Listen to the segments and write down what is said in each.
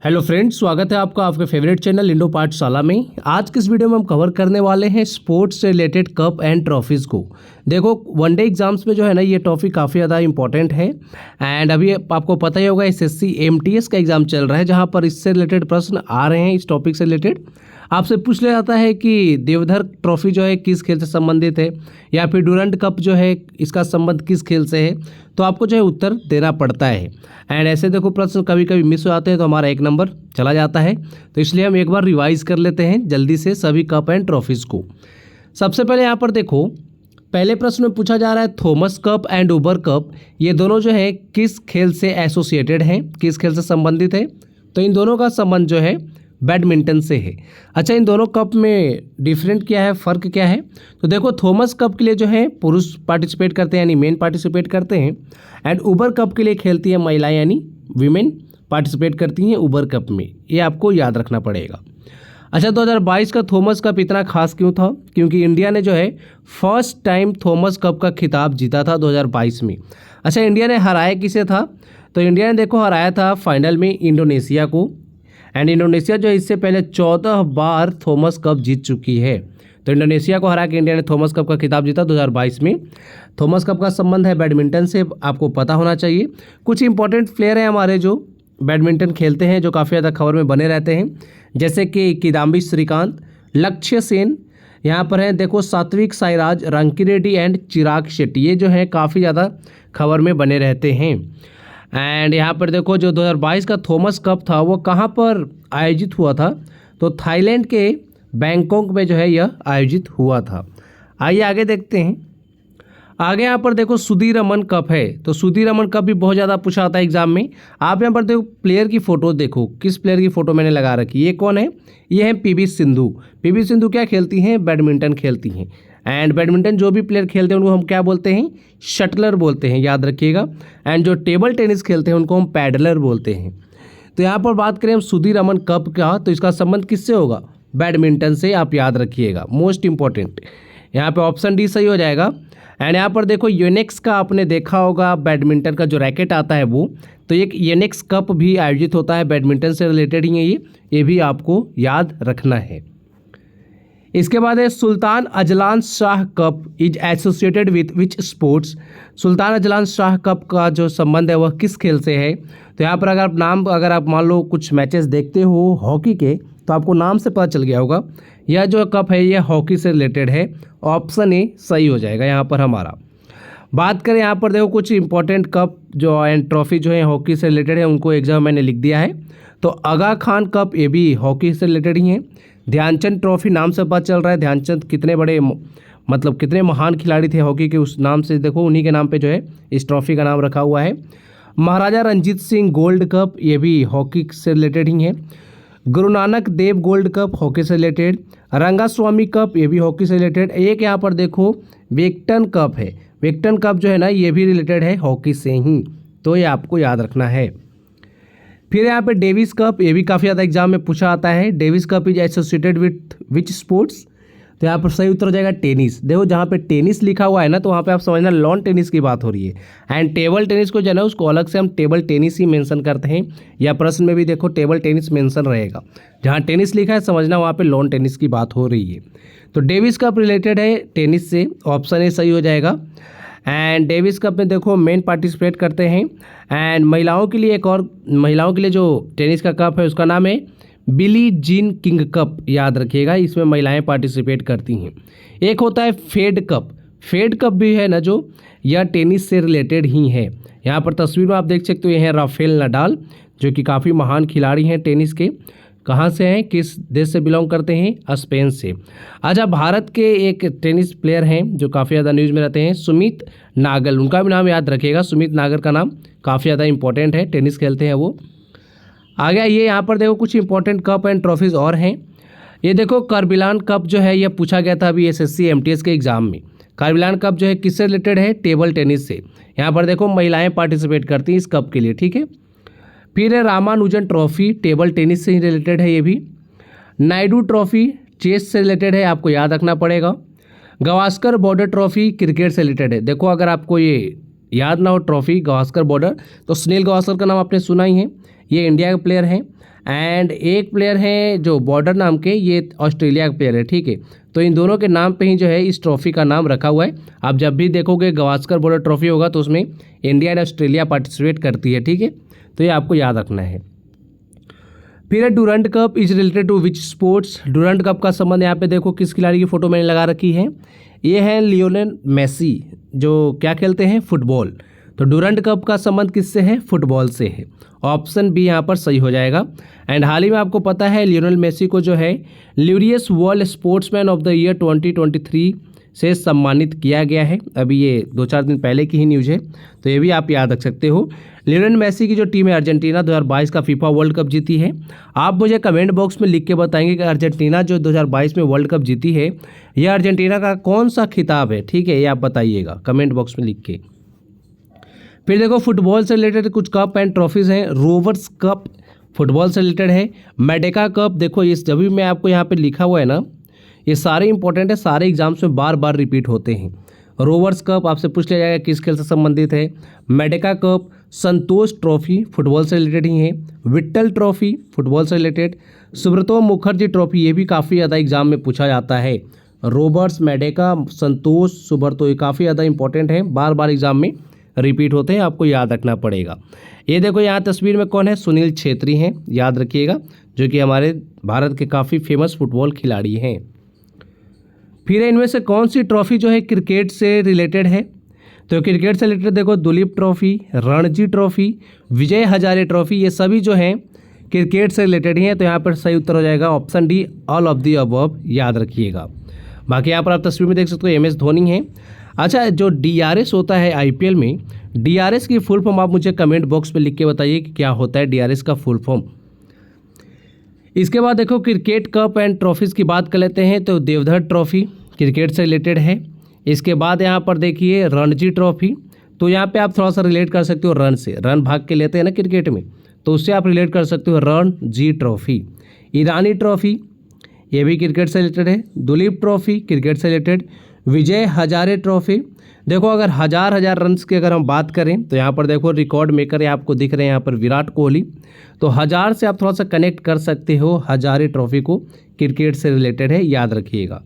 Hello friends, स्वागत है आपका आपके फेवरेट चैनल इंडो पाठशाला में। आज के इस वीडियो में हम कवर करने वाले हैं स्पोर्ट्स से रिलेटेड कप एंड ट्रॉफीज़ को। देखो, वनडे एग्जाम्स में जो है ना, ये टॉपिक काफ़ी ज़्यादा इंपॉर्टेंट है। एंड अभी आपको पता ही होगा एसएससी एमटीएस का एग्ज़ाम चल रहा है, जहाँ पर इससे रिलेटेड प्रश्न आ रहे हैं। इस टॉपिक से रिलेटेड आपसे पूछ लिया जाता है कि देवधर ट्रॉफी जो है किस खेल से संबंधित है, या फिर डूरंट कप जो है इसका संबंध किस खेल से है, तो आपको जो है उत्तर देना पड़ता है। एंड ऐसे देखो, प्रश्न कभी कभी मिस हो जाते हैं तो हमारा 1 नंबर चला जाता है। तो इसलिए हम एक बार रिवाइज कर लेते हैं जल्दी से सभी कप एंड ट्रॉफीज़ को। सबसे पहले यहाँ पर देखो, पहले प्रश्न में पूछा जा रहा है Thomas cup and Uber cup, ये दोनों जो है किस खेल से एसोसिएटेड हैं, किस खेल से संबंधित है। तो इन दोनों का संबंध जो है बैडमिंटन से है। अच्छा, इन दोनों कप में डिफरेंट क्या है, फ़र्क क्या है? तो देखो, थॉमस कप के लिए जो है पुरुष पार्टिसिपेट करते हैं, यानी मेन पार्टिसिपेट करते हैं। एंड उबर कप के लिए खेलती है महिलाएं, यानी वीमेन पार्टिसिपेट करती हैं उबर कप में। ये आपको याद रखना पड़ेगा। अच्छा, 2022 का थॉमस कप इतना खास क्यों था? क्योंकि इंडिया ने जो है फर्स्ट टाइम थॉमस कप का खिताब जीता था 2022 में। अच्छा, इंडिया ने हराया किसे था? तो इंडिया ने देखो हराया था फाइनल में इंडोनेशिया को। एंड इंडोनेशिया जो है इससे पहले 14 बार थॉमस कप जीत चुकी है। तो इंडोनेशिया को हरा के इंडिया ने थॉमस कप का खिताब जीता 2022 में। थॉमस कप का संबंध है बैडमिंटन से, आपको पता होना चाहिए। कुछ इंपॉर्टेंट प्लेयर हैं हमारे जो बैडमिंटन खेलते हैं, जो काफ़ी ज़्यादा खबर में बने रहते हैं, जैसे कि किदाम्बी श्रीकांत, लक्ष्य सेन, यहाँ पर हैं देखो सात्विक साईराज, रंकीरेड्डी एंड चिराग शेट्टी। ये जो है काफ़ी ज़्यादा खबर में बने रहते हैं। एंड यहाँ पर देखो, जो 2022 का थॉमस कप था वो कहाँ पर आयोजित हुआ था? तो थाईलैंड के बैंकॉक में जो है यह आयोजित हुआ था। आइए आगे देखते हैं। आगे यहाँ पर देखो सुधीरमन कप है। तो सुधीरमन कप भी बहुत ज़्यादा पूछा आता है एग्जाम में। आप यहाँ पर देखो प्लेयर की फ़ोटो देखो, किस प्लेयर की फ़ोटो मैंने लगा रखी है। ये कौन है? ये है पीवी सिंधु। पीवी सिंधु क्या खेलती हैं? बैडमिंटन खेलती हैं। एंड बैडमिंटन जो भी प्लेयर खेलते हैं उनको हम क्या बोलते हैं? शटलर बोलते हैं, याद रखिएगा। एंड जो टेबल टेनिस खेलते हैं उनको हम पैडलर बोलते हैं। तो यहाँ पर बात करें हम सुधीरमन कप का, तो इसका संबंध किससे होगा? बैडमिंटन से, आप याद रखिएगा, मोस्ट इंपॉर्टेंट। यहाँ पे ऑप्शन डी सही हो जाएगा। एंड यहाँ पर देखो योनेक्स का आपने देखा होगा, बैडमिंटन का जो रैकेट आता है वो, तो एक योनेक्स कप भी आयोजित होता है, बैडमिंटन से रिलेटेड ही है ये भी आपको याद रखना है। इसके बाद है Sultan Azlan Shah cup is associated with which sports. Sultan Azlan Shah cup का जो संबंध है वह किस खेल से है? तो यहाँ पर अगर आप मान लो कुछ मैचेस देखते हो हॉकी के, तो आपको नाम से पता चल गया होगा यह जो कप है यह हॉकी से रिलेटेड है। ऑप्शन ए सही हो जाएगा यहाँ पर हमारा। बात करें यहाँ पर देखो कुछ इंपॉर्टेंट कप जो एंड ट्रॉफी जो है हॉकी से रिलेटेड है, उनको एग्जाम मैंने लिख दिया है। तो आगा खान कप, ये भी हॉकी से रिलेटेड ही है। ध्यानचंद ट्रॉफी, नाम से पता चल रहा है ध्यानचंद कितने बड़े कितने महान खिलाड़ी थे हॉकी के, उस नाम से देखो उन्हीं के नाम पे जो है इस ट्रॉफी का नाम रखा हुआ है। महाराजा रंजीत सिंह गोल्ड कप, ये भी हॉकी से रिलेटेड ही है। Guru Nanak Dev gold cup, hockey से रिलेटेड। रंगास्वामी कप, ये भी हॉकी से रिलेटेड। एक यहाँ पर देखो वेक्टन कप है। वेक्टन कप जो है ना, ये भी रिलेटेड है हॉकी से ही, तो ये आपको याद रखना है। फिर यहाँ पे डेविस कप, ये भी काफ़ी ज़्यादा एग्जाम में पूछा आता है। Davis cup is associated with which sports? तो यहाँ पर सही उत्तर हो जाएगा टेनिस। देखो जहाँ पे टेनिस लिखा हुआ है ना, तो वहाँ पे आप समझना लॉन टेनिस की बात हो रही है। एंड टेबल टेनिस को जो है ना, उसको अलग से हम टेबल टेनिस ही मेंशन करते हैं, या प्रश्न में भी देखो टेबल टेनिस मेंशन रहेगा। जहाँ टेनिस लिखा है समझना वहाँ पे लॉन टेनिस की बात हो रही है। तो डेविस कप रिलेटेड है टेनिस से, ऑप्शन ए सही हो जाएगा। एंड डेविस कप में देखो मेन पार्टिसिपेट करते हैं। एंड महिलाओं के लिए जो टेनिस का कप है उसका नाम है बिली जीन किंग कप, याद रखिएगा, इसमें महिलाएं पार्टिसिपेट करती हैं। एक होता है फेड कप। फेड कप भी है ना, जो यह टेनिस से रिलेटेड ही है। यहाँ पर तस्वीर में आप देख सकते हो, ये हैं राफेल नडाल, जो कि काफ़ी महान खिलाड़ी हैं टेनिस के। कहाँ से हैं, किस देश से बिलोंग करते हैं? स्पेन से। अच्छा, भारत के एक टेनिस प्लेयर हैं जो काफ़ी ज़्यादा न्यूज़ में रहते हैं, सुमित नागल, उनका भी नाम याद रखिएगा। सुमित नागल का नाम काफ़ी ज़्यादा इंपॉर्टेंट है, टेनिस खेलते हैं वो। आगे ये यहाँ पर देखो कुछ इंपॉर्टेंट कप एंड ट्रॉफीज़ और हैं। ये देखो करबिलान कप जो है यह पूछा गया था अभी एसएससी एमटीएस के एग्ज़ाम में। करबिलान कप जो है किससे रिलेटेड है? टेबल टेनिस से। यहाँ पर देखो महिलाएँ पार्टिसिपेट करती हैं इस कप के लिए, ठीक है। फिर है रामानुजन ट्रॉफी, टेबल टेनिस से ही रिलेटेड है ये भी। नायडू ट्रॉफी चेस से रिलेटेड है, आपको याद रखना पड़ेगा। गावस्कर बॉर्डर ट्रॉफी क्रिकेट से रिलेटेड है। देखो अगर आपको ये याद ना हो ट्रॉफी गावस्कर बॉर्डर, तो सुनील गावस्कर का नाम आपने सुना ही है, ये इंडिया के प्लेयर हैं, एंड एक प्लेयर है जो बॉर्डर नाम के, ये ऑस्ट्रेलिया के प्लेयर है, ठीक है। तो इन दोनों के नाम पे ही जो है इस ट्रॉफी का नाम रखा हुआ है। आप जब भी देखोगे गावस्कर बॉर्डर ट्रॉफी होगा तो उसमें इंडिया एंड ऑस्ट्रेलिया पार्टिसिपेट करती है, ठीक है। तो ये आपको याद रखना है। फिर है Durand cup is related to which sports. Durand cup का संबंध यहाँ पे देखो किस खिलाड़ी की फोटो मैंने लगा रखी है, ये है लियोनेल मेसी, जो क्या खेलते हैं, फुटबॉल। तो डूरंट कप का संबंध किससे है, फुटबॉल से है। ऑप्शन बी यहाँ पर सही हो जाएगा। एंड हाल ही में आपको पता है लियोनेल मेसी को जो है Laureus world sportsman of the year 2023 से सम्मानित किया गया है। अभी ये 2-4 दिन पहले की ही न्यूज़ है, तो ये भी आप याद रख सकते हो। लियोनेल मेसी की जो टीम है अर्जेंटीना 2022 का फीफा वर्ल्ड कप जीती है। आप मुझे कमेंट बॉक्स में लिख के बताएंगे कि अर्जेंटीना जो 2022 में वर्ल्ड कप जीती है, यह अर्जेंटीना का कौन सा खिताब है, ठीक है, ये आप बताइएगा कमेंट बॉक्स में लिख के। फिर देखो फुटबॉल से रिलेटेड कुछ कप एंड ट्रॉफीज़ हैं। रोवर्स कप फुटबॉल से रिलेटेड है। मेडेका कप, देखो ये जब भी मैं आपको यहाँ पे लिखा हुआ है ना, ये सारे इंपॉर्टेंट है, सारे एग्जाम्स में बार बार रिपीट होते हैं। रोवर्स कप आपसे पूछ लिया जाएगा किस खेल से संबंधित है। मेडेका कप, संतोष ट्रॉफी फुटबॉल से रिलेटेड ही है। विट्ठल ट्रॉफी फुटबॉल से रिलेटेड। सुब्रतो मुखर्जी ट्रॉफी, ये भी काफ़ी ज़्यादा एग्जाम में पूछा जाता है। रोबर्ट्स, मेडेका, संतोष, सुब्रतो, ये काफ़ी ज़्यादा इंपॉर्टेंट है, बार बार एग्जाम में रिपीट होते हैं, आपको याद रखना पड़ेगा। ये देखो यहाँ तस्वीर में कौन है, सुनील छेत्री हैं, याद रखिएगा, जो कि हमारे भारत के काफ़ी फेमस फुटबॉल खिलाड़ी हैं। फिर इनमें से कौन सी ट्रॉफी जो है क्रिकेट से रिलेटेड है, तो क्रिकेट से रिलेटेड देखो Duleep trophy, Ranji trophy, Vijay Hazare trophy, ये सभी जो हैं क्रिकेट से रिलेटेड ही हैं। तो यहाँ पर सही उत्तर हो जाएगा option D, all of the above, याद रखिएगा। बाकी यहाँ पर आप तस्वीर में देख सकते हो MS धोनी है। अच्छा, जो DRS होता है IPL में, DRS की फुल फॉर्म आप मुझे कमेंट बॉक्स में लिख के बताइए कि क्या होता है DRS का फुल फॉर्म। इसके बाद देखो क्रिकेट कप एंड ट्रॉफीज़ की बात कर लेते हैं, तो देवधर ट्रॉफी क्रिकेट से रिलेटेड है। इसके बाद यहाँ पर देखिए रणजी ट्रॉफी, तो यहाँ पे आप थोड़ा सा रिलेट कर सकते हो रन से, रन भाग के लेते हैं ना क्रिकेट में, तो उससे आप रिलेट कर सकते हो रणजी ट्रॉफी। ईरानी ट्रॉफी, ये भी क्रिकेट से रिलेटेड है। दुलीप ट्रॉफी क्रिकेट से रिलेटेड। विजय हजारे ट्रॉफी, देखो अगर हजार रन्स की अगर हम बात करें तो यहाँ पर देखो रिकॉर्ड मेकर है, आपको दिख रहे हैं यहाँ पर विराट कोहली, तो 1000 से आप थोड़ा सा कनेक्ट कर सकते हो हजारे ट्रॉफी को, क्रिकेट से रिलेटेड है, याद रखिएगा।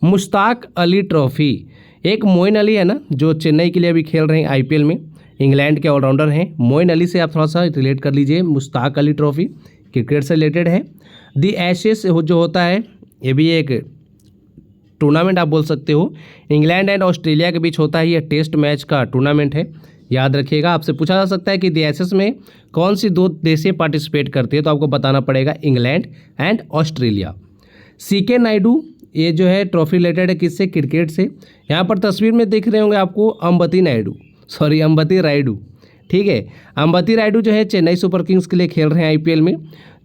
मुश्ताक अली ट्रॉफी, एक मोइन अली है ना जो चेन्नई के लिए अभी खेल रहे हैं IPL में, इंग्लैंड के ऑलराउंडर हैं, मोइन अली से आप थोड़ा सा रिलेट कर लीजिए। मुश्ताक अली ट्रॉफी क्रिकेट से रिलेटेड है। दी एशेस जो होता है, ये भी एक टूर्नामेंट आप बोल सकते हो, इंग्लैंड एंड ऑस्ट्रेलिया के बीच होता है, ये टेस्ट मैच का टूर्नामेंट है, याद रखिएगा। आपसे पूछा जा सकता है कि दी एशेस में कौन सी 2 देशें पार्टिसिपेट करती है, तो आपको बताना पड़ेगा England and Australia. CK Naidu, ये जो है ट्रॉफी रिलेटेड है, किससे, क्रिकेट से। यहाँ पर तस्वीर में दिख रहे होंगे आपको अंबती रायडू, ठीक है। अंबती रायडू जो है चेन्नई सुपर किंग्स के लिए खेल रहे हैं IPL में,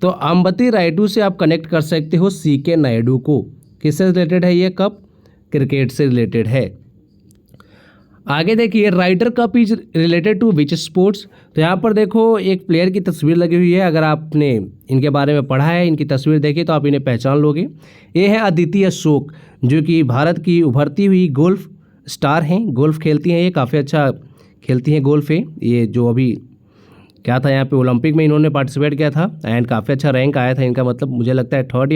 तो अंबती रायडू से आप कनेक्ट कर सकते हो CK नायडू को। किससे रिलेटेड है ये कप, क्रिकेट से रिलेटेड है। आगे देखिए Ryder cup is related to which sports, तो यहाँ पर देखो एक प्लेयर की तस्वीर लगी हुई है, अगर आपने इनके बारे में पढ़ा है, इनकी तस्वीर देखी तो आप इन्हें पहचान लोगे। ये है अदिति अशोक, जो कि भारत की उभरती हुई गोल्फ स्टार हैं, गोल्फ खेलती हैं, ये काफ़ी अच्छा खेलती हैं गोल्फ है। ये जो अभी क्या था यहाँ पे ओलंपिक में इन्होंने पार्टिसिपेट किया था एंड काफ़ी अच्छा रैंक आया था इनका, मतलब मुझे लगता है थर्ड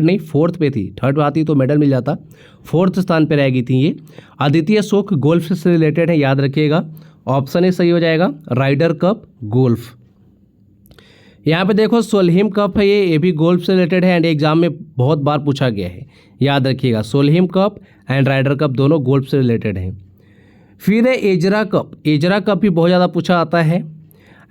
नहीं 4th पे थी, 3rd आती तो मेडल मिल जाता, 4th स्थान पे रह गई थी ये। आदित्य अशोक गोल्फ से रिलेटेड है, याद रखिएगा, ऑप्शन ए सही हो जाएगा, राइडर कप गोल्फ। यहाँ पे देखो सोलहिम कप है, ये भी गोल्फ से रिलेटेड है एंड एग्जाम में बहुत बार पूछा गया है, याद रखिएगा। सोलहिम कप एंड राइडर कप दोनों गोल्फ से रिलेटेड हैं। फिर है एजरा कप भी बहुत ज़्यादा पूछा आता है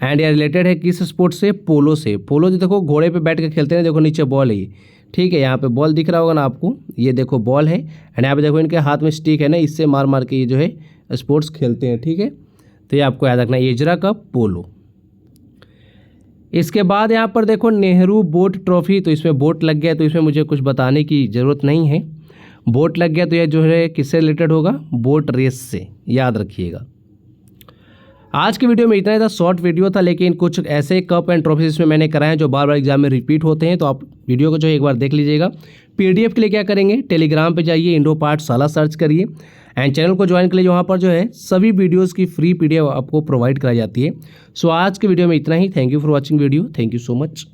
एंड ये रिलेटेड है किस स्पोर्ट से, पोलो से। पोलो जो देखो घोड़े पे बैठ के खेलते हैं, देखो नीचे बॉल है ये, ठीक है, यहाँ पे बॉल दिख रहा होगा ना आपको, ये देखो बॉल है एंड यहाँ पे देखो इनके हाथ में स्टिक है ना, इससे मार मार के ये जो है स्पोर्ट्स खेलते हैं, ठीक है। तो ये आपको याद रखना है, एजरा कप पोलो। इसके बाद यहाँ पर देखो नेहरू बोट ट्रॉफी, तो इसमें बोट लग गया तो इसमें मुझे कुछ बताने की ज़रूरत नहीं है, बोट लग गया तो यह जो है किससे रिलेटेड होगा, बोट रेस से, याद रखिएगा। आज की वीडियो में इतना ही था, शॉर्ट वीडियो था, लेकिन कुछ ऐसे कप एंड ट्रॉफी इसमें मैंने कराए हैं जो बार बार एग्जाम में रिपीट होते हैं, तो आप वीडियो को जो एक बार देख लीजिएगा, PDF के लिए क्या करेंगे, टेलीग्राम पे जाइए, इंडो पाठशाला सर्च करिए एंड चैनल को ज्वाइन कर लीजिए। वहाँ पर जो है सभी वीडियोस की फ्री PDF आपको प्रोवाइड कराई जाती है। सो आज के वीडियो में इतना ही। Thank you for watching video. Thank you so much.